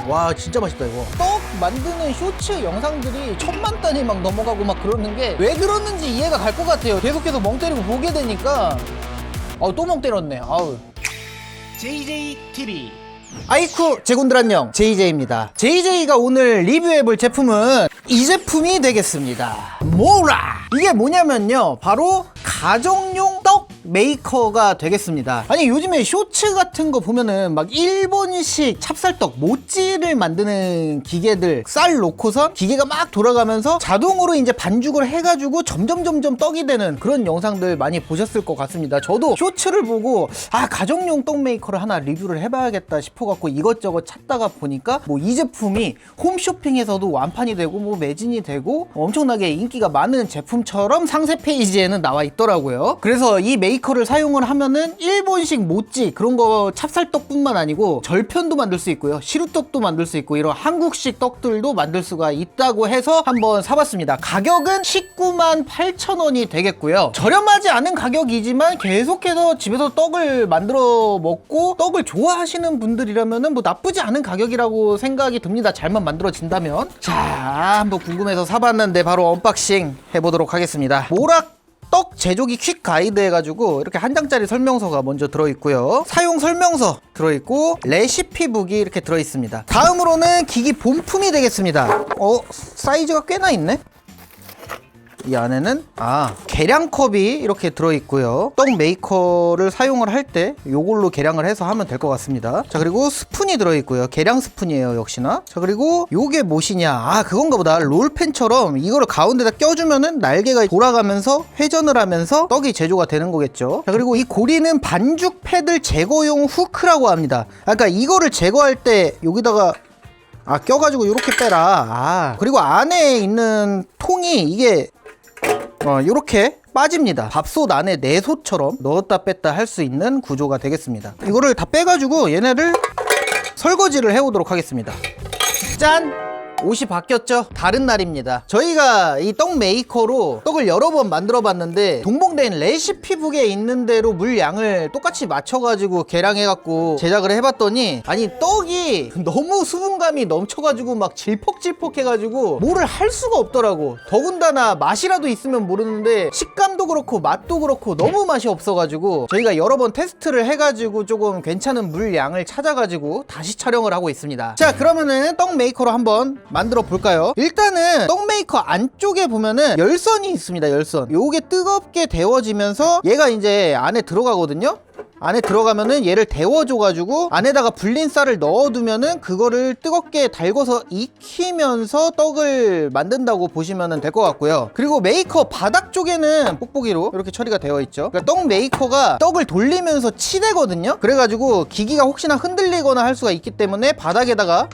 와 진짜 맛있다 이거. 떡 만드는 쇼츠 영상들이 1000만 단위 막 넘어가고 막 그러는 게 왜 그러는지 이해가 갈 것 같아요. 계속해서 멍 때리고 보게 되니까. 또 멍 때렸네. 아우. JJTV. 아이쿠 제군들 안녕, JJ입니다. JJ가 오늘 리뷰해볼 제품은 이 제품이 되겠습니다. 모라! 이게 뭐냐면요, 바로 가정용 떡 메이커가 되겠습니다. 아니 요즘에 쇼츠 같은 거 보면은 막 일본식 찹쌀떡 모찌를 만드는 기계들, 쌀 놓고선 기계가 막 돌아가면서 자동으로 이제 반죽을 해가지고 점점 떡이 되는 그런 영상들 많이 보셨을 것 같습니다. 저도 쇼츠를 보고 가정용 떡 메이커를 하나 리뷰를 해봐야겠다 싶어갖고 이것저것 찾다가 보니까 뭐 이 제품이 홈쇼핑에서도 완판이 되고 뭐 매진이 되고 엄청나게 인기가 많은 제품처럼 상세 페이지에는 나와 있더라고요. 그래서 이 메이커를 사용을 하면은 일본식 모찌 그런 거 찹쌀떡뿐만 아니고 절편도 만들 수 있고요, 시루떡도 만들 수 있고, 이런 한국식 떡들도 만들 수가 있다고 해서 한번 사봤습니다. 가격은 19만 8천 원이 되겠고요. 저렴하지 않은 가격이지만 계속해서 집에서 떡을 만들어 먹고 떡을 좋아하시는 분들이라면은 뭐 나쁘지 않은 가격이라고 생각이 듭니다. 잘만 만들어진다면. 자, 한번 궁금해서 사봤는데 바로 언박싱 해보도록 하겠습니다. 모락 떡 제조기 퀵 가이드 해가지고 이렇게 한 장짜리 설명서가 먼저 들어있고요, 사용 설명서 들어있고, 레시피북이 이렇게 들어있습니다. 다음으로는 기기 본품이 되겠습니다. 사이즈가 꽤나 있네. 이 안에는 계량컵이 이렇게 들어있고요, 떡 메이커를 사용을 할 때 요걸로 계량을 해서 하면 될 것 같습니다. 자, 그리고 스푼이 들어있고요, 계량 스푼이에요 역시나. 자, 그리고 요게 무엇이냐, 그건가 보다. 롤펜처럼 이거를 가운데다 껴주면은 날개가 돌아가면서 회전을 하면서 떡이 제조가 되는 거겠죠. 자, 그리고 이 고리는 반죽 패들 제거용 후크라고 합니다. 그러니까 이거를 제거할 때 여기다가 껴가지고 이렇게 빼라. 그리고 안에 있는 통이 이게 이렇게 빠집니다. 밥솥 안에 내솥처럼 넣었다 뺐다 할 수 있는 구조가 되겠습니다. 이거를 다 빼가지고 얘네를 설거지를 해오도록 하겠습니다. 짠! 옷이 바뀌었죠? 다른 날입니다. 저희가 이 떡 메이커로 떡을 여러 번 만들어 봤는데 동봉된 레시피북에 있는 대로 물량을 똑같이 맞춰가지고 계량해갖고 제작을 해봤더니 떡이 너무 수분감이 넘쳐가지고 막 질퍽질퍽 해가지고 뭐를 할 수가 없더라고. 더군다나 맛이라도 있으면 모르는데 식감도 그렇고 맛도 그렇고 너무 맛이 없어가지고 저희가 여러 번 테스트를 해가지고 조금 괜찮은 물량을 찾아가지고 다시 촬영을 하고 있습니다. 자, 그러면은 떡 메이커로 한번 만들어 볼까요? 일단은 떡 메이커 안쪽에 보면은 열선이 있습니다. 열선. 요게 뜨겁게 데워지면서 얘가 이제 안에 들어가거든요. 안에 들어가면은 얘를 데워줘가지고 안에다가 불린 쌀을 넣어두면은 그거를 뜨겁게 달궈서 익히면서 떡을 만든다고 보시면 될 것 같고요. 그리고 메이커 바닥 쪽에는 뽁뽁이로 이렇게 처리가 되어 있죠. 그러니까 떡 메이커가 떡을 돌리면서 치대거든요. 그래가지고 기기가 혹시나 흔들리거나 할 수가 있기 때문에 바닥에다가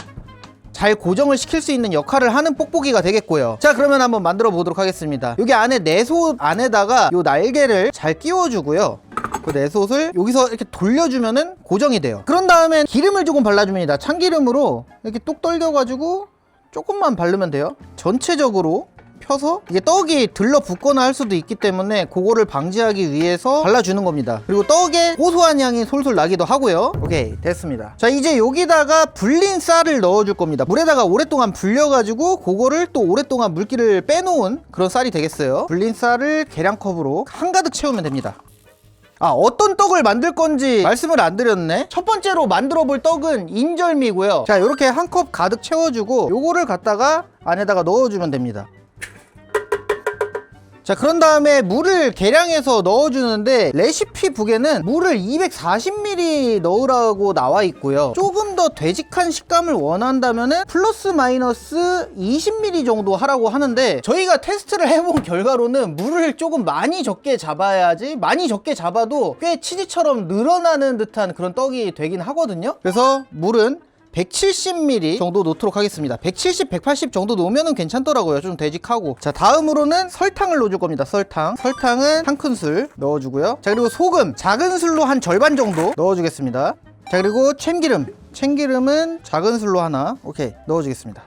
잘 고정을 시킬 수 있는 역할을 하는 뽁뽁이가 되겠고요. 자, 그러면 한번 만들어 보도록 하겠습니다. 여기 안에 내솥 안에다가 요 날개를 잘 끼워주고요, 그 내솥을 여기서 이렇게 돌려주면은 고정이 돼요. 그런 다음에 기름을 조금 발라줍니다. 참기름으로 이렇게 뚝 떨겨가지고 조금만 바르면 돼요. 전체적으로 펴서 이게 떡이 들러붙거나 할 수도 있기 때문에 그거를 방지하기 위해서 발라주는 겁니다. 그리고 떡에 고소한 향이 솔솔 나기도 하고요. 오케이, 됐습니다. 자, 이제 여기다가 불린 쌀을 넣어줄 겁니다. 물에다가 오랫동안 불려가지고 그거를 또 오랫동안 물기를 빼놓은 그런 쌀이 되겠어요. 불린 쌀을 계량컵으로 한가득 채우면 됩니다. 어떤 떡을 만들 건지 말씀을 안 드렸네. 첫 번째로 만들어 볼 떡은 인절미고요. 자, 이렇게 한 컵 가득 채워주고 요거를 갖다가 안에다가 넣어주면 됩니다. 자, 그런 다음에 물을 계량해서 넣어주는데 레시피북에는 물을 240ml 넣으라고 나와 있고요. 조금 더 되직한 식감을 원한다면은 플러스 마이너스 20ml 정도 하라고 하는데 저희가 테스트를 해본 결과로는 물을 조금 많이 적게 잡아야지, 많이 적게 잡아도 꽤 치즈처럼 늘어나는 듯한 그런 떡이 되긴 하거든요. 그래서 물은 170ml 정도 넣도록 하겠습니다. 170, 180 정도 넣으면 괜찮더라고요. 좀 되직하고. 자, 다음으로는 설탕을 넣어줄 겁니다. 설탕은 한 큰술 넣어주고요. 자, 그리고 소금 작은 술로 한 절반 정도 넣어주겠습니다. 자, 그리고 참기름은 작은 술로 하나, 오케이, 넣어주겠습니다.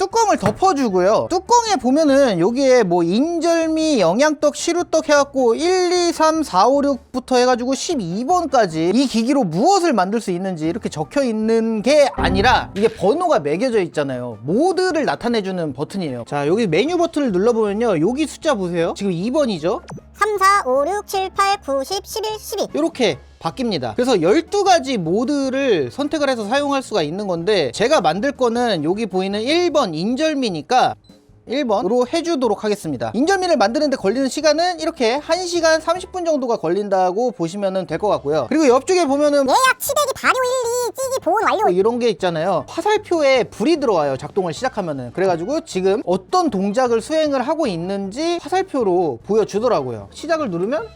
뚜껑을 덮어주고요. 뚜껑에 보면은 여기에 뭐 인절미, 영양떡, 시루떡 해갖고 1, 2, 3, 4, 5, 6부터 해가지고 12번까지 이 기기로 무엇을 만들 수 있는지 이렇게 적혀 있는 게 아니라 이게 번호가 매겨져 있잖아요. 모드를 나타내주는 버튼이에요. 자, 여기 메뉴 버튼을 눌러보면요, 여기 숫자 보세요. 지금 2번이죠 3, 4, 5, 6, 7, 8, 9, 10, 11, 12 이렇게 바뀝니다. 그래서 12가지 모드를 선택을 해서 사용할 수가 있는 건데, 제가 만들 거는 여기 보이는 1번 인절미니까 1번으로 해주도록 하겠습니다. 인절미를 만드는데 걸리는 시간은 이렇게 1시간 30분 정도가 걸린다고 보시면 될 것 같고요. 그리고 옆쪽에 보면은 예약, 치대기, 발효 1, 2, 찌기, 보온 완료. 이런 게 있잖아요. 화살표에 불이 들어와요, 작동을 시작하면은. 그래가지고 지금 어떤 동작을 수행을 하고 있는지 화살표로 보여주더라고요. 시작을 누르면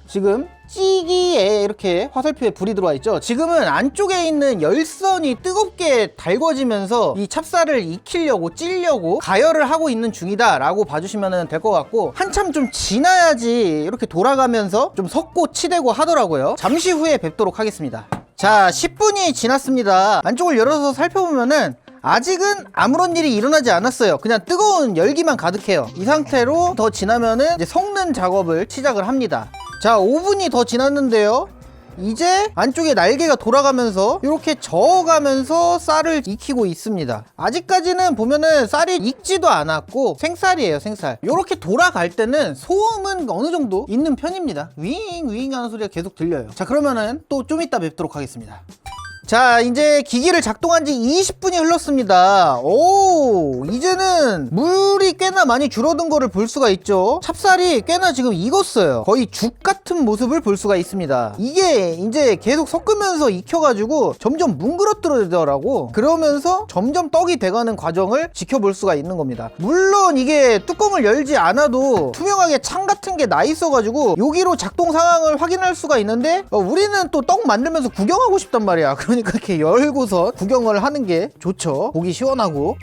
지금 찌기에 이렇게 화살표에 불이 들어와 있죠. 지금은 안쪽에 있는 열선이 뜨겁게 달궈지면서 이 찹쌀을 익히려고 찌려고 가열을 하고 있는 중이다 라고 봐주시면 될 것 같고, 한참 좀 지나야지 이렇게 돌아가면서 좀 섞고 치대고 하더라고요. 잠시 후에 뵙도록 하겠습니다. 자, 10분이 지났습니다. 안쪽을 열어서 살펴보면은 아직은 아무런 일이 일어나지 않았어요. 그냥 뜨거운 열기만 가득해요. 이 상태로 더 지나면은 이제 섞는 작업을 시작을 합니다. 자, 5분이 더 지났는데요, 이제 안쪽에 날개가 돌아가면서 이렇게 저어가면서 쌀을 익히고 있습니다. 아직까지는 보면은 쌀이 익지도 않았고 생쌀이에요, 생쌀. 이렇게 돌아갈 때는 소음은 어느 정도 있는 편입니다. 윙 윙 하는 소리가 계속 들려요. 자, 그러면은 또 좀 이따 뵙도록 하겠습니다. 자, 이제 기기를 작동한 지 20분이 흘렀습니다. 오, 이제는 물이 꽤나 많이 줄어든 거를 볼 수가 있죠. 찹쌀이 꽤나 지금 익었어요. 거의 죽 같은 모습을 볼 수가 있습니다. 이게 이제 계속 섞으면서 익혀가지고 점점 뭉그러뜨리더라고. 그러면서 점점 떡이 돼가는 과정을 지켜볼 수가 있는 겁니다. 물론 이게 뚜껑을 열지 않아도 투명하게 창 같은 게 나 있어가지고 여기로 작동 상황을 확인할 수가 있는데, 우리는 또 떡 만들면서 구경하고 싶단 말이야. 그러니까 이렇게 열고서 구경을 하는 게 좋죠. 보기 시원하고.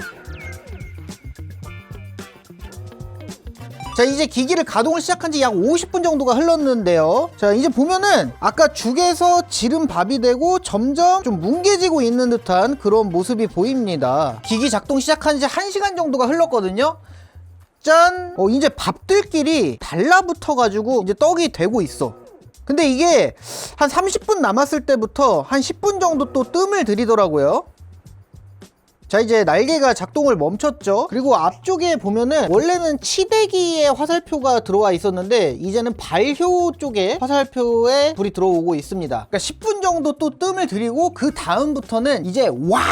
자, 이제 기기를 가동을 시작한 지 약 50분 정도가 흘렀는데요. 자, 이제 보면은 아까 죽에서 지름 밥이 되고 점점 좀 뭉개지고 있는 듯한 그런 모습이 보입니다. 기기 작동 시작한 지 1시간 정도가 흘렀거든요. 짠! 이제 밥들끼리 달라붙어 가지고 이제 떡이 되고 있어. 근데 이게 한 30분 남았을 때부터 한 10분 정도 또 뜸을 들이더라고요. 자, 이제 날개가 작동을 멈췄죠. 그리고 앞쪽에 보면은 원래는 치대기에 화살표가 들어와 있었는데 이제는 발효 쪽에 화살표에 불이 들어오고 있습니다. 그러니까 10분 정도 또 뜸을 들이고 그 다음부터는 이제 왁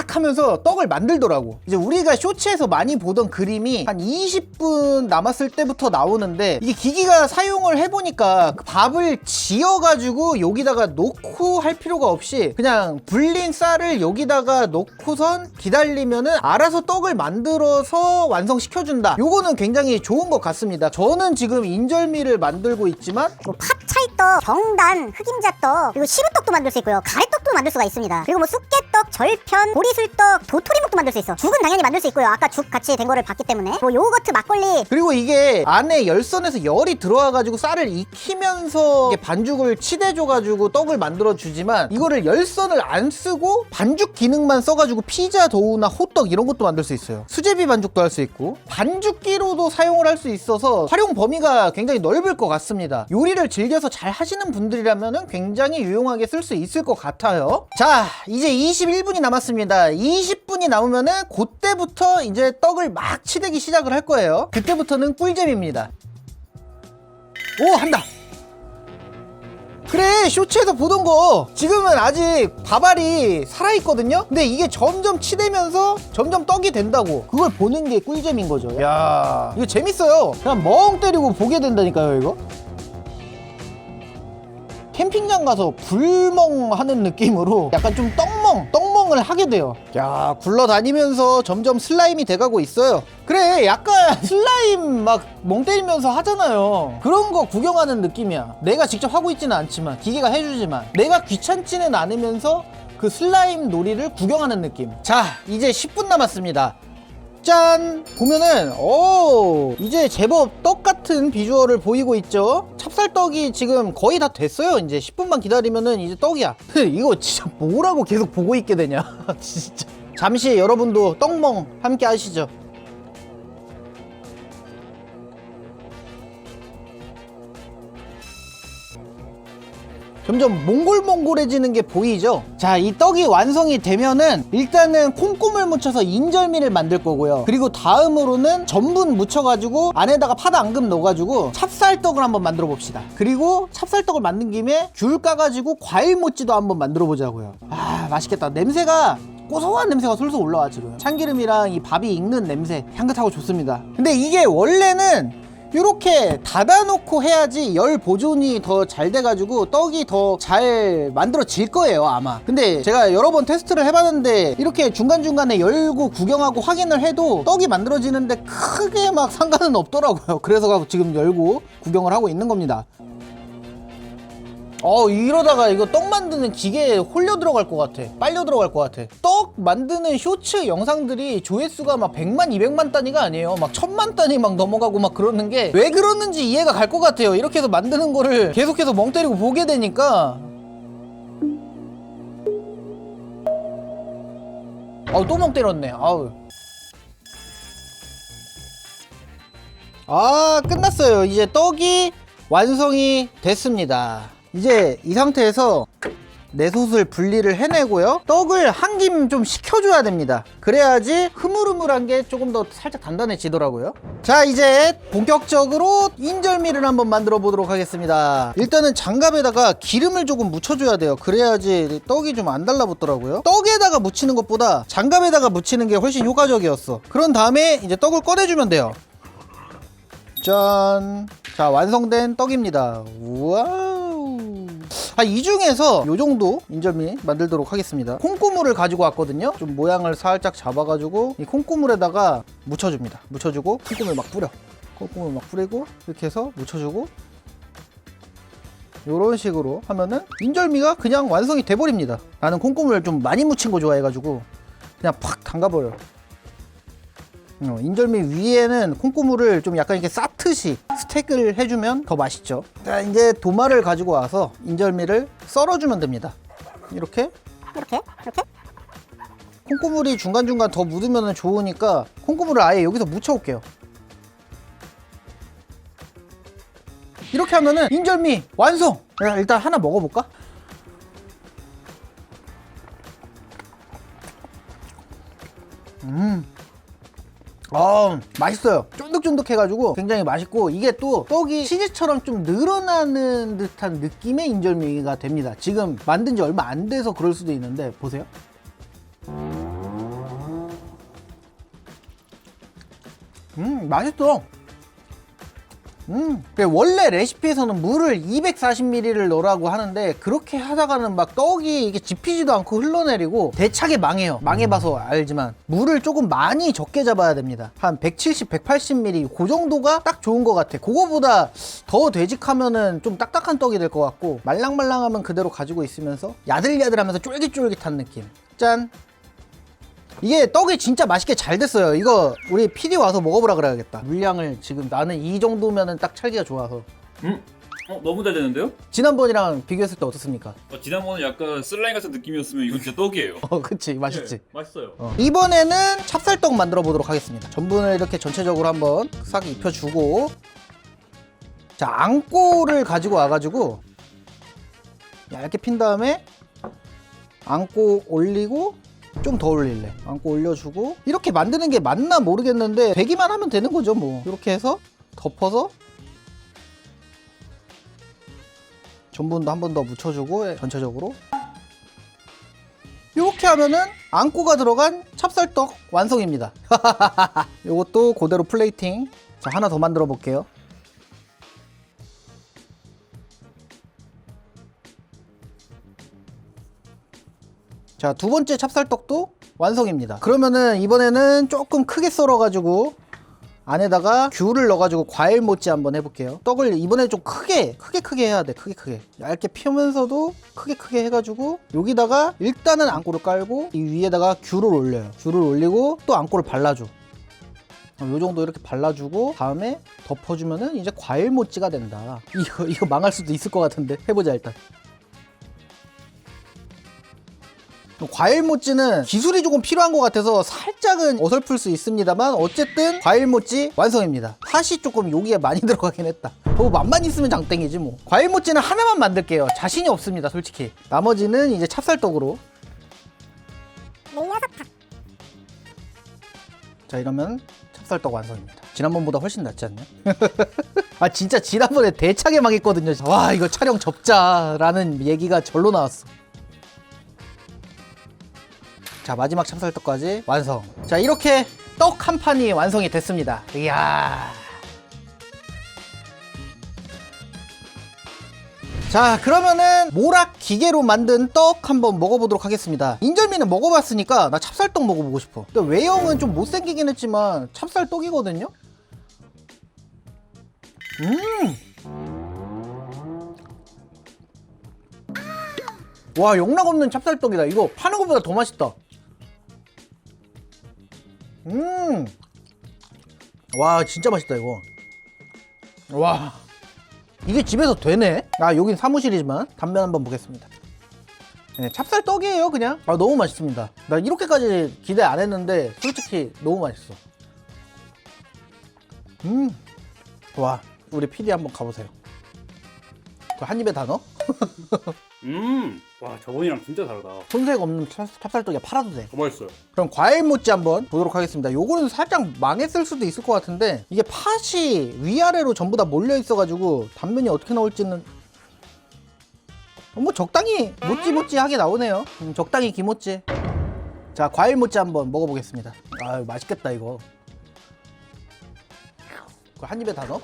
하면서 떡을 만들더라고. 이제 우리가 쇼츠에서 많이 보던 그림이 한 20분 남았을 때부터 나오는데, 이게 기기가 사용을 해보니까 그 밥을 지어가지고 여기다가 놓고 할 필요가 없이 그냥 불린 쌀을 여기다가 놓고선 기다리면은 알아서 떡을 만들어서 완성시켜준다. 요거는 굉장히 좋은 것 같습니다. 저는 지금 인절미를 만들고 있지만 뭐 팥찰떡, 경단, 흑임자떡, 그리고 시루떡도 만들 수 있고요. 가래떡도 만들 수가 있습니다. 그리고 뭐 쑥개떡, 절편, 보리술떡, 도토리묵도 만들 수 있어. 죽은 당연히 만들 수 있고요. 아까 죽 같이 된 거를 봤기 때문에. 뭐 요거트, 막걸리. 그리고 이게 안에 열선에서 열이 들어와가지고 쌀을 익히면서 이게 반죽을 치대줘가지고 떡을 만들어주지만, 이거를 열선을 안 쓰고 반죽 기능만 써가지고 피자 도우나 호떡 이런 것도 만들 수 있어요. 수제비 반죽도 할 수 있고 반죽기로도 사용을 할 수 있어서 활용 범위가 굉장히 넓을 것 같습니다. 요리를 즐겨서 잘 하시는 분들이라면 굉장히 유용하게 쓸 수 있을 것 같아요. 자, 이제 21분이 남았습니다. 20분이 남으면은 그때부터 이제 떡을 막 치대기 시작을 할 거예요. 그때부터는 꿀잼입니다. 오, 한다. 그래, 쇼츠에서 보던 거. 지금은 아직 밥알이 살아있거든요. 근데 이게 점점 치대면서 점점 떡이 된다고. 그걸 보는 게 꿀잼인 거죠. 야, 이거 재밌어요. 그냥 멍 때리고 보게 된다니까요, 이거. 캠핑장 가서 불멍 하는 느낌으로 약간 좀 떡멍을 하게 돼요. 야, 굴러다니면서 점점 슬라임이 돼가고 있어요. 그래, 약간 슬라임 막 멍 때리면서 하잖아요. 그런 거 구경하는 느낌이야. 내가 직접 하고 있지는 않지만, 기계가 해주지만 내가 귀찮지는 않으면서 그 슬라임 놀이를 구경하는 느낌. 자, 이제 10분 남았습니다. 짠! 보면은 이제 제법 떡같은 비주얼을 보이고 있죠. 찹쌀떡이 지금 거의 다 됐어요. 이제 10분만 기다리면은 이제 떡이야. 이거 진짜 뭐라고 계속 보고 있게 되냐 진짜. 잠시 여러분도 떡멍 함께 하시죠. 점점 몽골몽골해지는 게 보이죠? 자, 이 떡이 완성이 되면은 일단은 콩고물 묻혀서 인절미를 만들 거고요. 그리고 다음으로는 전분 묻혀가지고 안에다가 파다 앙금 넣어가지고 찹쌀떡을 한번 만들어 봅시다. 그리고 찹쌀떡을 만든 김에 귤 까가지고 과일 모찌도 한번 만들어 보자고요. 아, 맛있겠다. 냄새가 고소한 냄새가 솔솔 올라와. 지금 참기름이랑 이 밥이 익는 냄새 향긋하고 좋습니다. 근데 이게 원래는 이렇게 닫아놓고 해야지 열 보존이 더 잘 돼가지고 떡이 더 잘 만들어질 거예요, 아마. 근데 제가 여러 번 테스트를 해봤는데 이렇게 중간중간에 열고 구경하고 확인을 해도 떡이 만들어지는데 크게 막 상관은 없더라고요. 그래서 지금 열고 구경을 하고 있는 겁니다. 이러다가 이거 떡 만드는 기계에 홀려 들어갈 것 같아. 빨려 들어갈 것 같아. 떡 만드는 쇼츠 영상들이 조회수가 막 100만, 200만 단위가 아니에요. 막 1000만 단위 막 넘어가고 막 그러는 게 왜 그러는지 이해가 갈 것 같아요. 이렇게 해서 만드는 거를 계속해서 멍 때리고 보게 되니까. 또 멍 때렸네. 끝났어요. 이제 떡이 완성이 됐습니다. 이제 이 상태에서 내솥을 분리를 해내고요. 떡을 한 김 좀 식혀줘야 됩니다. 그래야지 흐물흐물한 게 조금 더 살짝 단단해지더라고요. 자, 이제 본격적으로 인절미를 한번 만들어 보도록 하겠습니다. 일단은 장갑에다가 기름을 조금 묻혀줘야 돼요. 그래야지 떡이 좀 안 달라붙더라고요. 떡에다가 묻히는 것보다 장갑에다가 묻히는 게 훨씬 효과적이었어. 그런 다음에 이제 떡을 꺼내주면 돼요. 짠! 자, 완성된 떡입니다. 우와우! 이 중에서 이 정도 인절미 만들도록 하겠습니다. 콩고물을 가지고 왔거든요. 좀 모양을 살짝 잡아가지고 이 콩고물에다가 묻혀줍니다. 묻혀주고 콩고물 막 뿌려. 콩고물 막 뿌리고 이렇게 해서 묻혀주고 이런 식으로 하면은 인절미가 그냥 완성이 돼버립니다. 나는 콩고물 좀 많이 묻힌 거 좋아해가지고 그냥 팍 담가버려. 인절미 위에는 콩고물을 좀 약간 이렇게 쌓듯이 스택을 해주면 더 맛있죠. 자, 이제 도마를 가지고 와서 인절미를 썰어주면 됩니다. 이렇게 콩고물이 중간중간 더 묻으면 좋으니까 콩고물을 아예 여기서 묻혀올게요. 이렇게 하면은 인절미 완성! 일단 하나 먹어볼까? 맛있어요. 쫀득쫀득해가지고 굉장히 맛있고, 이게 또 떡이 치즈처럼 좀 늘어나는 듯한 느낌의 인절미가 됩니다. 지금 만든 지 얼마 안 돼서 그럴 수도 있는데 보세요. 맛있어. 원래 레시피에서는 물을 240ml를 넣으라고 하는데 그렇게 하다가는 막 떡이 이게 집히지도 않고 흘러내리고 대차게 망해요. 망해봐서 알지만 물을 조금 많이 적게 잡아야 됩니다. 한 170, 180ml 그 정도가 딱 좋은 것 같아. 그거보다 더 되직하면은 좀 딱딱한 떡이 될 것 같고, 말랑말랑하면 그대로 가지고 있으면서 야들야들하면서 쫄깃쫄깃한 느낌. 짠! 이게 떡이 진짜 맛있게 잘 됐어요. 이거 우리 PD 와서 먹어보라 그래야겠다. 물량을 지금 나는 이 정도면은 딱 찰기가 좋아서. 너무 잘 되는데요? 지난번이랑 비교했을 때 어떻습니까? 지난번은 약간 슬라임 같은 느낌이었으면 이건 진짜 떡이에요. 그치, 맛있지. 네, 맛있어요. 이번에는 찹쌀떡 만들어 보도록 하겠습니다. 전분을 이렇게 전체적으로 한번 싹 입혀주고, 자, 앙꼬를 가지고 와가지고 얇게 핀 다음에 앙꼬 올리고 좀 더 올릴래. 앙꼬 올려주고, 이렇게 만드는 게 맞나 모르겠는데 되기만 하면 되는 거죠 뭐. 이렇게 해서 덮어서 전분도 한 번 더 묻혀주고 전체적으로 이렇게 하면은 앙꼬가 들어간 찹쌀떡 완성입니다. 요것도 그대로 플레이팅. 자, 하나 더 만들어 볼게요. 자, 두 번째 찹쌀떡도 완성입니다. 그러면은 이번에는 조금 크게 썰어가지고 안에다가 귤을 넣어가지고 과일 모찌 한번 해볼게요. 떡을 이번에 좀 크게 해야 돼. 크게 얇게 펴면서도 크게 해가지고 여기다가 일단은 앙꼬를 깔고 이 위에다가 귤을 올려요. 귤을 올리고 또 앙꼬를 발라줘. 요 정도 이렇게 발라주고 다음에 덮어주면은 이제 과일 모찌가 된다. 이거 망할 수도 있을 것 같은데 해보자. 일단 과일 모찌는 기술이 조금 필요한 것 같아서 살짝은 어설플 수 있습니다만 어쨌든 과일 모찌 완성입니다. 팥이 조금 여기에 많이 들어가긴 했다. 맛만 있으면 장땡이지 뭐. 과일 모찌는 하나만 만들게요. 자신이 없습니다 솔직히. 나머지는 이제 찹쌀떡으로. 자, 이러면 찹쌀떡 완성입니다. 지난번보다 훨씬 낫지 않냐? 아 진짜 지난번에 대차게 망했거든요. 와 이거 촬영 접자라는 얘기가 절로 나왔어. 자, 마지막 찹쌀떡까지 완성. 자, 이렇게 떡 한 판이 완성이 됐습니다. 이야. 자, 그러면은 모락 기계로 만든 떡 한번 먹어보도록 하겠습니다. 인절미는 먹어봤으니까 나 찹쌀떡 먹어보고 싶어. 근데 외형은 좀 못생기긴 했지만 찹쌀떡이거든요. 와, 영락없는 찹쌀떡이다. 이거 파는 것보다 더 맛있다. 와, 진짜 맛있다 이거. 와, 이게 집에서 되네? 아, 여긴 사무실이지만 단면 한번 보겠습니다. 네, 찹쌀떡이에요 그냥. 아, 너무 맛있습니다. 나 이렇게까지 기대 안 했는데 솔직히 너무 맛있어. 와, 우리 PD 한번 가보세요. 그 한 입에 다 넣어? 와, 저번이랑 진짜 다르다. 손색 없는 찹쌀떡이야. 팔아도 돼. 더 맛있어요. 그럼 과일 모찌 한번 보도록 하겠습니다. 요거는 살짝 망했을 수도 있을 것 같은데 이게 팥이 위아래로 전부 다 몰려 있어가지고 단면이 어떻게 나올지는 뭐 적당히 모찌모찌하게 나오네요. 적당히 기모찌. 자, 과일 모찌 한번 먹어보겠습니다. 아, 맛있겠다 이거. 한 입에 다 넣어?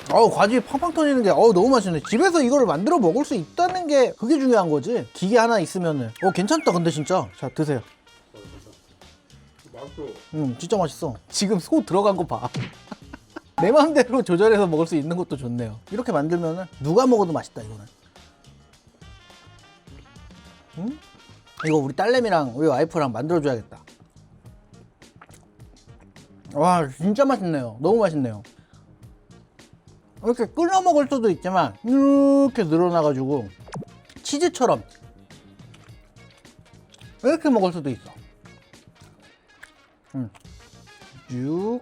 어우, 과즙이 팡팡 터지는 게 너무 맛있네. 집에서 이거를 만들어 먹을 수 있다는 게 그게 중요한 거지. 기계 하나 있으면은. 괜찮다 근데 진짜. 자, 드세요. 맛있어. 진짜 맛있어. 지금 소 들어간 거 봐. 내 마음대로 조절해서 먹을 수 있는 것도 좋네요. 이렇게 만들면은 누가 먹어도 맛있다 이거는. 이거 우리 딸내미랑 우리 와이프랑 만들어줘야겠다. 와, 진짜 맛있네요. 너무 맛있네요. 이렇게 끓여 먹을 수도 있지만 이렇게 늘어나가지고 치즈처럼 이렇게 먹을 수도 있어. 쭉.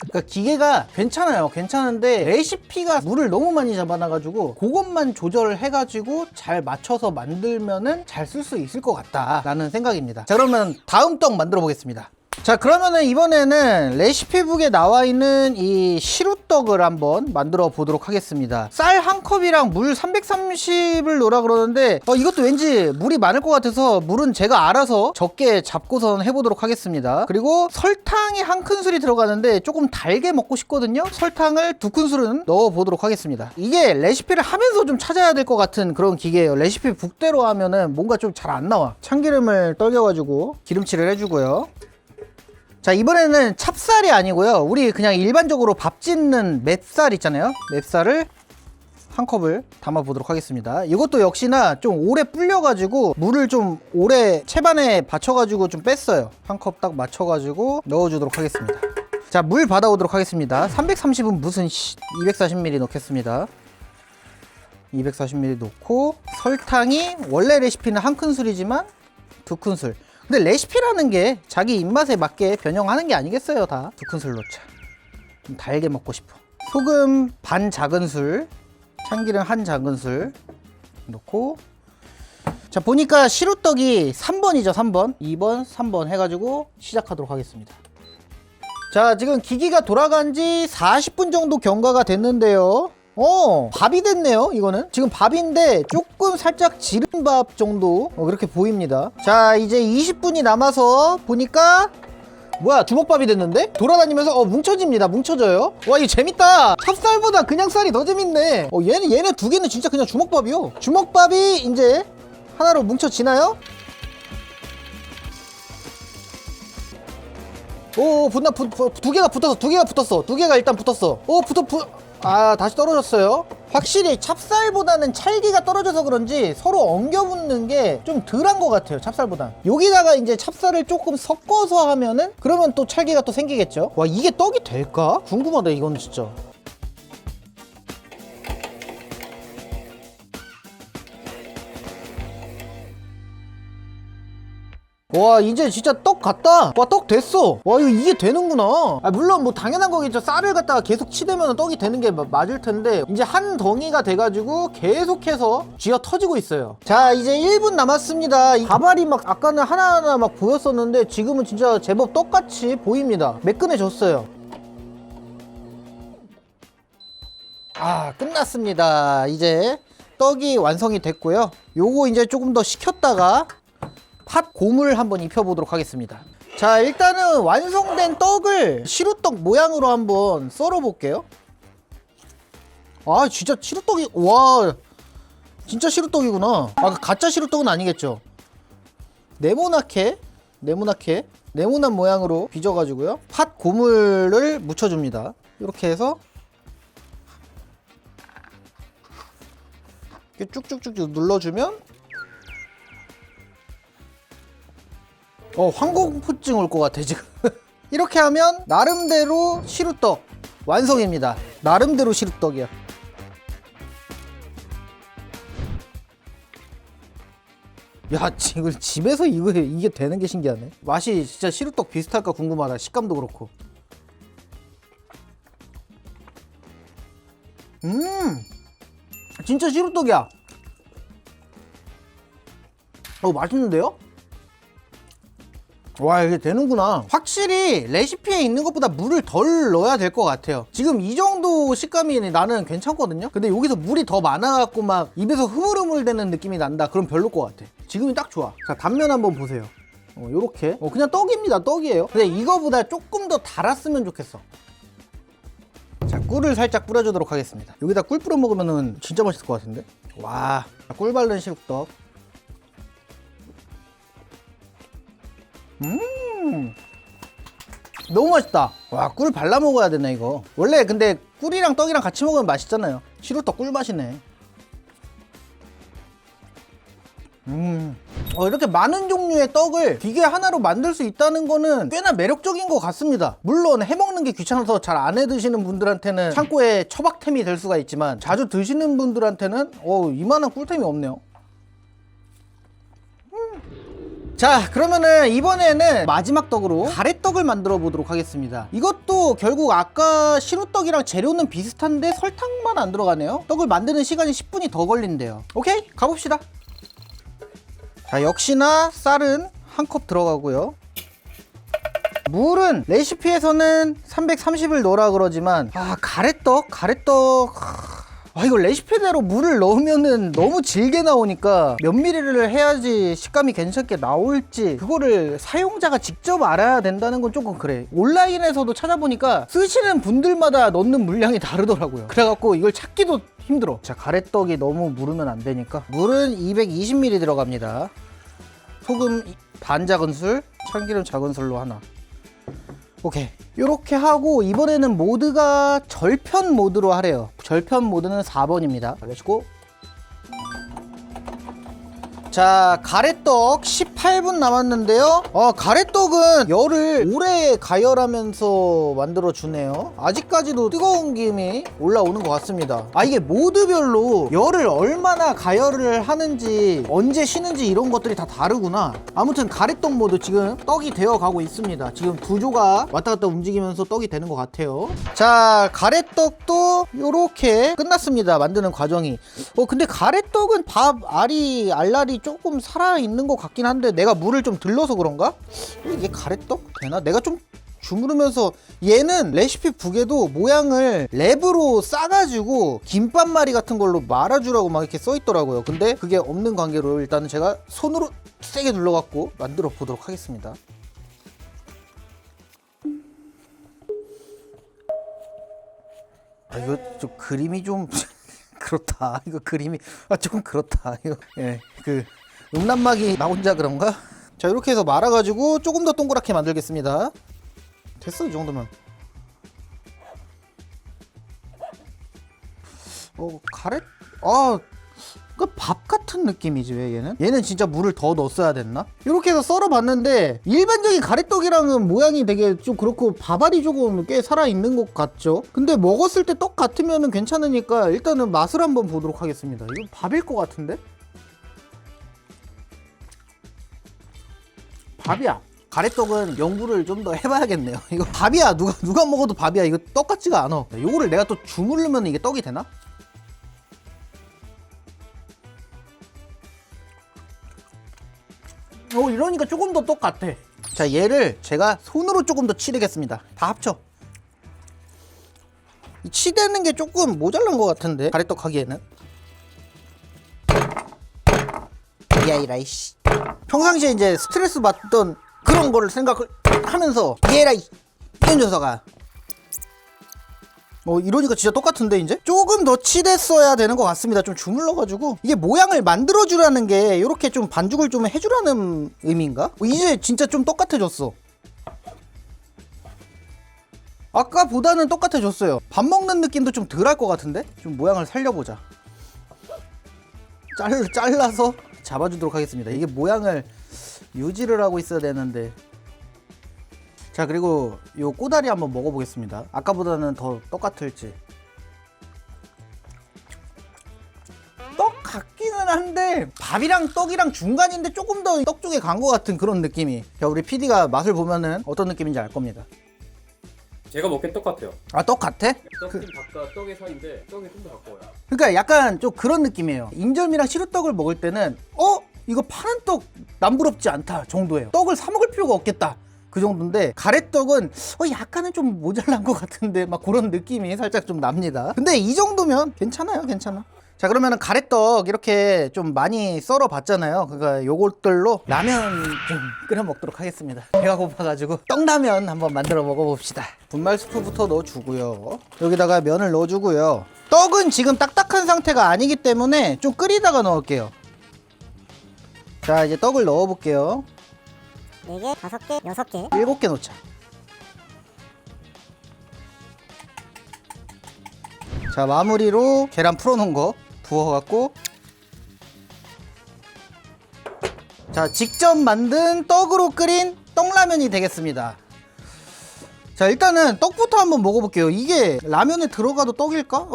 그러니까 기계가 괜찮아요. 괜찮은데 레시피가 물을 너무 많이 잡아놔가지고 그것만 조절을 해가지고 잘 맞춰서 만들면은 잘 쓸 수 있을 것 같다라는 생각입니다. 자, 그러면 다음 떡 만들어 보겠습니다. 자, 그러면은 이번에는 레시피북에 나와 있는 이 시루떡을 한번 만들어 보도록 하겠습니다. 쌀 한 컵이랑 물 330을 넣으라 그러는데 이것도 왠지 물이 많을 것 같아서 물은 제가 알아서 적게 잡고선 해보도록 하겠습니다. 그리고 설탕이 한 큰술이 들어가는데 조금 달게 먹고 싶거든요. 설탕을 2큰술은 넣어 보도록 하겠습니다. 이게 레시피를 하면서 좀 찾아야 될 것 같은 그런 기계예요. 레시피 북대로 하면은 뭔가 좀 잘 안 나와. 참기름을 떨겨가지고 기름칠을 해주고요. 자, 이번에는 찹쌀이 아니고요. 우리 그냥 일반적으로 밥 짓는 맵쌀 있잖아요. 맵쌀을 한 컵을 담아 보도록 하겠습니다. 이것도 역시나 좀 오래 불려가지고 물을 좀 오래 채반에 받쳐가지고 좀 뺐어요. 한 컵 딱 맞춰가지고 넣어주도록 하겠습니다. 자, 물 받아오도록 하겠습니다. 330은 무슨 240ml 넣겠습니다. 240ml 넣고 설탕이 원래 레시피는 한 큰술이지만 2큰술. 근데 레시피라는 게 자기 입맛에 맞게 변형하는 게 아니겠어요. 다 2큰술 넣자. 좀 달게 먹고 싶어. 소금 반 작은술, 참기름 한 작은술 넣고. 자, 보니까 시루떡이 3번이죠. 3번 2번 3번 해가지고 시작하도록 하겠습니다. 자, 지금 기기가 돌아간 지 40분 정도 경과가 됐는데요. 밥이 됐네요. 이거는 지금 밥인데 조금 살짝 지른 밥 정도 그렇게 보입니다. 자, 이제 20분이 남아서 보니까 뭐야, 주먹밥이 됐는데? 돌아다니면서 뭉쳐집니다. 뭉쳐져요. 와, 이거 재밌다. 찹쌀보다 그냥 쌀이 더 재밌네. 얘네 두 개는 진짜 그냥 주먹밥이요. 주먹밥이 이제 하나로 뭉쳐지나요? 두 개가 붙었어. 두 개가 일단 붙었어. 다시 떨어졌어요. 확실히 찹쌀보다는 찰기가 떨어져서 그런지 서로 엉겨붙는 게 좀 덜한 것 같아요. 찹쌀보다. 여기다가 이제 찹쌀을 조금 섞어서 하면은 그러면 또 찰기가 또 생기겠죠. 와, 이게 떡이 될까? 궁금하다 이건 진짜. 와, 이제 진짜 떡 같다. 와, 떡 됐어. 와, 이게 되는구나. 물론 뭐 당연한 거겠죠. 쌀을 갖다가 계속 치대면 떡이 되는 게 맞을 텐데 이제 한 덩이가 돼가지고 계속해서 쥐어 터지고 있어요. 자, 이제 1분 남았습니다. 이 가발이 막 아까는 하나하나 막 보였었는데 지금은 진짜 제법 떡같이 보입니다. 매끈해졌어요. 아, 끝났습니다. 이제 떡이 완성이 됐고요. 요거 이제 조금 더 식혔다가 팥 고물 한번 입혀보도록 하겠습니다. 자, 일단은 완성된 떡을 시루떡 모양으로 한번 썰어 볼게요. 아, 진짜 시루떡이, 와, 진짜 시루떡이구나. 아, 가짜 시루떡은 아니겠죠. 네모나게 네모난 모양으로 빚어가지고요, 팥 고물을 묻혀줍니다. 이렇게 해서 이렇게 쭉쭉쭉 눌러주면 황공포증 올 것 같아 지금. 이렇게 하면 나름대로 시루떡 완성입니다. 나름대로 시루떡이야. 야, 지금 집에서 이게 되는 게 신기하네. 맛이 진짜 시루떡 비슷할까 궁금하다. 식감도 그렇고. 진짜 시루떡이야. 맛있는데요? 와, 이게 되는구나. 확실히 레시피에 있는 것보다 물을 덜 넣어야 될 것 같아요. 지금 이 정도 식감이 나는 괜찮거든요. 근데 여기서 물이 더 많아갖고 막 입에서 흐물흐물 되는 느낌이 난다. 그럼 별로일 것 같아. 지금이 딱 좋아. 자, 단면 한번 보세요. 요렇게 그냥 떡입니다. 떡이에요. 근데 이거보다 조금 더 달았으면 좋겠어. 자, 꿀을 살짝 뿌려주도록 하겠습니다. 여기다 꿀 뿌려 먹으면 진짜 맛있을 것 같은데. 와, 꿀 바른 시루떡. 너무 맛있다. 와, 꿀 발라 먹어야 되네 이거. 원래 근데 꿀이랑 떡이랑 같이 먹으면 맛있잖아요. 시루떡 꿀 맛이네. 이렇게 많은 종류의 떡을 기계 하나로 만들 수 있다는 거는 꽤나 매력적인 것 같습니다. 물론 해먹는 게 귀찮아서 잘 안 해 드시는 분들한테는 창고에 처박템이 될 수가 있지만 자주 드시는 분들한테는 이만한 꿀템이 없네요. 자, 그러면은 이번에는 마지막 떡으로 가래떡을 만들어 보도록 하겠습니다. 이것도 결국 아까 시루떡이랑 재료는 비슷한데 설탕만 안 들어가네요. 떡을 만드는 시간이 10분이 더 걸린대요. 오케이, 가봅시다. 자, 역시나 쌀은 한 컵 들어가고요. 물은 레시피에서는 330을 넣으라 그러지만 가래떡 이거 레시피대로 물을 넣으면은 너무 질게 나오니까 몇 미리를 해야지 식감이 괜찮게 나올지 그거를 사용자가 직접 알아야 된다는 건 조금 그래. 온라인에서도 찾아보니까 쓰시는 분들마다 넣는 물량이 다르더라고요. 그래갖고 이걸 찾기도 힘들어. 자, 가래떡이 너무 무르면 안 되니까 물은 220ml 들어갑니다. 소금 반 작은술, 참기름 작은술로 하나. 오케이, 이렇게 하고 이번에는 모드가 절편 모드로 하래요. 절편 모드는 4번입니다. 렛츠고. 자, 가래떡 18분 남았는데요. 가래떡은 열을 오래 가열하면서 만들어 주네요. 아직까지도 뜨거운 김이 올라오는 것 같습니다. 이게 모드별로 열을 얼마나 가열을 하는지 언제 쉬는지 이런 것들이 다 다르구나. 아무튼 가래떡 모드 지금 떡이 되어 가고 있습니다. 지금 두 조가 왔다 갔다 움직이면서 떡이 되는 것 같아요. 자, 가래떡도 이렇게 끝났습니다. 만드는 과정이. 근데 가래떡은 알알이 조금 살아있는 것 같긴 한데 내가 물을 좀 들러서 그런가? 이게 가래떡 되나? 내가 좀 주무르면서 얘는 레시피 북에도 모양을 랩으로 싸가지고 김밥말이 같은 걸로 말아주라고 막 이렇게 써있더라고요. 근데 그게 없는 관계로 일단은 제가 손으로 세게 눌러갖고 만들어 보도록 하겠습니다. 이거 좀 그림이 좀 그렇다. 이거 그림이 조금 그렇다. 이거 음란막이 나 혼자 그런가? 자, 이렇게 해서 말아가지고 조금 더 동그랗게 만들겠습니다. 됐어, 이 정도면. 가래? 그 밥 같은 느낌이지 왜 얘는? 얘는 진짜 물을 더 넣었어야 됐나? 이렇게 해서 썰어봤는데 일반적인 가래떡이랑은 모양이 되게 좀 그렇고 밥알이 조금 꽤 살아있는 것 같죠? 근데 먹었을 때 떡 같으면 괜찮으니까 일단은 맛을 한번 보도록 하겠습니다. 이거 밥일 것 같은데? 밥이야. 가래떡은 연구를 좀 더 해봐야겠네요. 이거 밥이야. 누가 먹어도 밥이야. 이거 떡 같지가 않아. 요거를 내가 또 주물르면 이게 떡이 되나? 이러니까 조금 더 떡 같아. 자, 얘를 제가 손으로 조금 더 치대겠습니다. 다 합쳐. 이 치대는 게 조금 모자란 것 같은데 가래떡 하기에는. 야이라이 씨. 평상시에 이제 스트레스 받던 그런 거를 생각을 하면서 얘라이 이런 녀석아. 이러니까 진짜 똑같은데 이제? 조금 더 치댔어야 되는 것 같습니다. 좀 주물러가지고 이게 모양을 만들어주라는 게 이렇게 좀 반죽을 좀 해주라는 의미인가? 이제 진짜 좀 똑같아졌어. 아까보다는 똑같아졌어요. 밥 먹는 느낌도 좀 덜 할 것 같은데? 좀 모양을 살려보자. 잘라서 잡아주도록 하겠습니다. 이게 모양을 유지를 하고 있어야 되는데. 자, 그리고 요 꼬다리 한번 먹어보겠습니다. 아까보다는 더 똑같을지. 떡 같기는 한데 밥이랑 떡이랑 중간인데 조금 더 떡 쪽에 간 것 같은 그런 느낌이. 자, 우리 PD가 맛을 보면은 어떤 느낌인지 알 겁니다. 제가 먹기엔 똑같아요. 아, 떡 같아? 떡은 밥과 떡의 사이인데 떡이 좀 더 가까워요. 그러니까 약간 좀 그런 느낌이에요. 인절미랑 시루떡을 먹을 때는 이거 파는 떡 남부럽지 않다 정도예요. 떡을 사 먹을 필요가 없겠다 그 정도인데, 가래떡은 약간은 좀 모자란 것 같은데 막 그런 느낌이 살짝 좀 납니다. 근데 이 정도면 괜찮아요. 자, 그러면은 가래떡 이렇게 좀 많이 썰어 봤잖아요. 그러니까 요것들로 라면 좀 끓여 먹도록 하겠습니다. 배가 고파가지고 떡라면 한번 만들어 먹어봅시다. 분말 스프부터 넣어주고요. 여기다가 면을 넣어주고요. 떡은 지금 딱딱한 상태가 아니기 때문에 좀 끓이다가 넣을게요. 자, 이제 떡을 넣어볼게요. 4개, 5개, 6개. 7개 넣자. 자, 마무리로 계란 풀어놓은 거 부어갖고, 자, 직접 만든 떡으로 끓인 떡라면이 되겠습니다. 자, 일단은 떡부터 한번 먹어볼게요. 이게 라면에 들어가도 떡일까?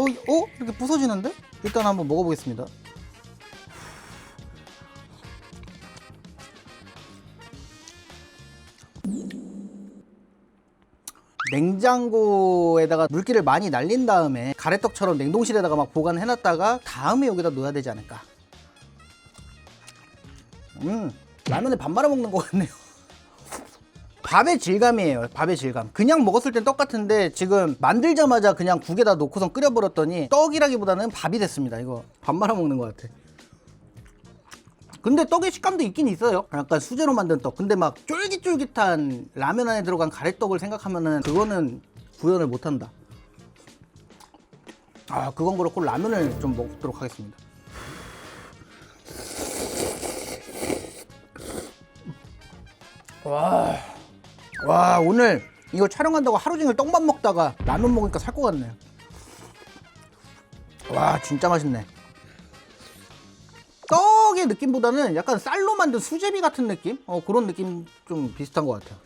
이렇게 부서지는데? 일단 한번 먹어보겠습니다. 냉장고에다가 물기를 많이 날린 다음에 가래떡처럼 냉동실에다가 막 보관해놨다가 다음에 여기다 넣어야 되지 않을까. 라면에 밥 말아 먹는 것 같네요. 밥의 질감이에요. 밥의 질감. 그냥 먹었을 땐 떡 같은데 지금 만들자마자 그냥 국에다 놓고선 끓여버렸더니 떡이라기보다는 밥이 됐습니다. 이거 밥 말아 먹는 것 같아. 근데 떡의 식감도 있긴 있어요. 약간 수제로 만든 떡. 근데 막 쫄깃쫄깃한 라면 안에 들어간 가래떡을 생각하면은 그거는 구현을 못한다. 그건 그렇고 라면을 좀 먹도록 하겠습니다. 와, 오늘 이거 촬영한다고 하루 종일 떡만 먹다가 라면 먹으니까 살 것 같네. 와, 진짜 맛있네. 떡의 느낌보다는 약간 쌀로 만든 수제비 같은 느낌? 그런 느낌 좀 비슷한 것 같아요.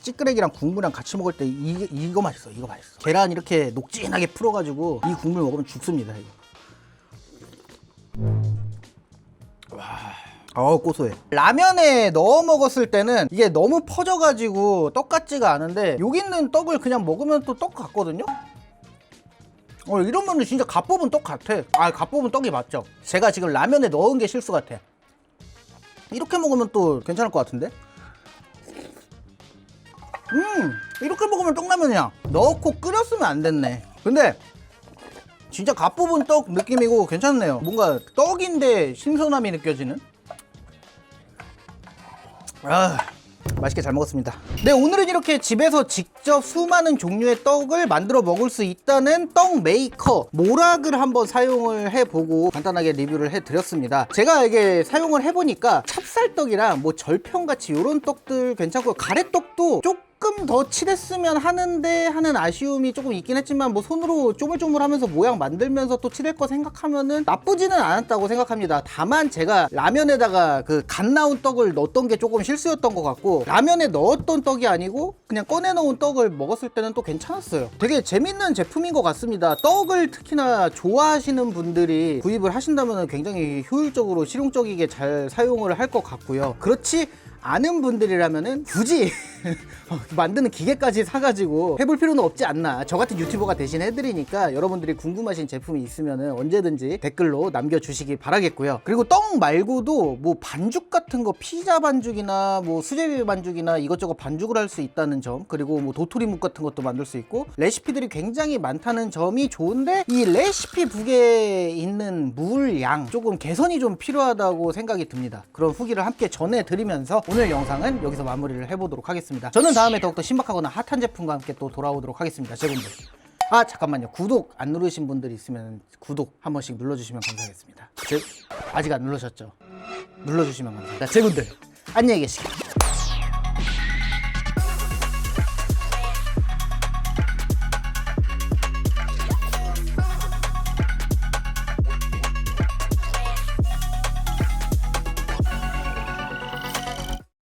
찌끄레기랑 국물이랑 같이 먹을 때 이거 맛있어. 이거 맛있어. 계란 이렇게 녹진하게 풀어가지고 이 국물 먹으면 죽습니다. 이거. 고소해. 라면에 넣어 먹었을 때는 이게 너무 퍼져가지고 떡 같지가 않은데 여기 있는 떡을 그냥 먹으면 또 떡 같거든요? 이러면 진짜 갓 뽑은 떡 같아. 갓 뽑은 떡이 맞죠? 제가 지금 라면에 넣은 게 실수 같아. 이렇게 먹으면 또 괜찮을 것 같은데? 이렇게 먹으면 떡라면이야. 넣고 끓였으면 안 됐네. 근데 진짜 갓 뽑은 떡 느낌이고 괜찮네요. 뭔가 떡인데 신선함이 느껴지는? 맛있게 잘 먹었습니다. 네, 오늘은 이렇게 집에서 직접 수많은 종류의 떡을 만들어 먹을 수 있다는 떡 메이커 모락을 한번 사용을 해보고 간단하게 리뷰를 해드렸습니다. 제가 이게 사용을 해보니까 찹쌀떡이랑 뭐 절편같이 이런 떡들 괜찮고, 가래떡도 조금 조금 더 칠했으면 하는데 하는 아쉬움이 조금 있긴 했지만 뭐 손으로 쪼물쪼물하면서 모양 만들면서 또 칠할 거 생각하면은 나쁘지는 않았다고 생각합니다. 다만 제가 라면에다가 그 갓 나온 떡을 넣었던 게 조금 실수였던 것 같고, 라면에 넣었던 떡이 아니고 그냥 꺼내 놓은 떡을 먹었을 때는 또 괜찮았어요. 되게 재밌는 제품인 것 같습니다. 떡을 특히나 좋아하시는 분들이 구입을 하신다면 굉장히 효율적으로 실용적이게 잘 사용을 할 것 같고요. 그렇지 아는 분들이라면은 굳이 만드는 기계까지 사가지고 해볼 필요는 없지 않나. 저 같은 유튜버가 대신 해드리니까 여러분들이 궁금하신 제품이 있으면은 언제든지 댓글로 남겨주시기 바라겠고요. 그리고 떡 말고도 뭐 반죽 같은 거, 피자 반죽이나 뭐 수제비 반죽이나 이것저것 반죽을 할 수 있다는 점, 그리고 뭐 도토리묵 같은 것도 만들 수 있고 레시피들이 굉장히 많다는 점이 좋은데, 이 레시피 북에 있는 물량 조금 개선이 좀 필요하다고 생각이 듭니다. 그런 후기를 함께 전해드리면서 오늘 영상은 여기서 마무리를 해보도록 하겠습니다. 저는 다음에 더욱더 신박하거나 핫한 제품과 함께 또 돌아오도록 하겠습니다. 제군들. 아 잠깐만요. 구독 안 누르신 분들 있으면 구독 한 번씩 눌러주시면 감사하겠습니다. 아직 안 누르셨죠? 눌러주시면 감사합니다. 제군들 안녕히 계시게.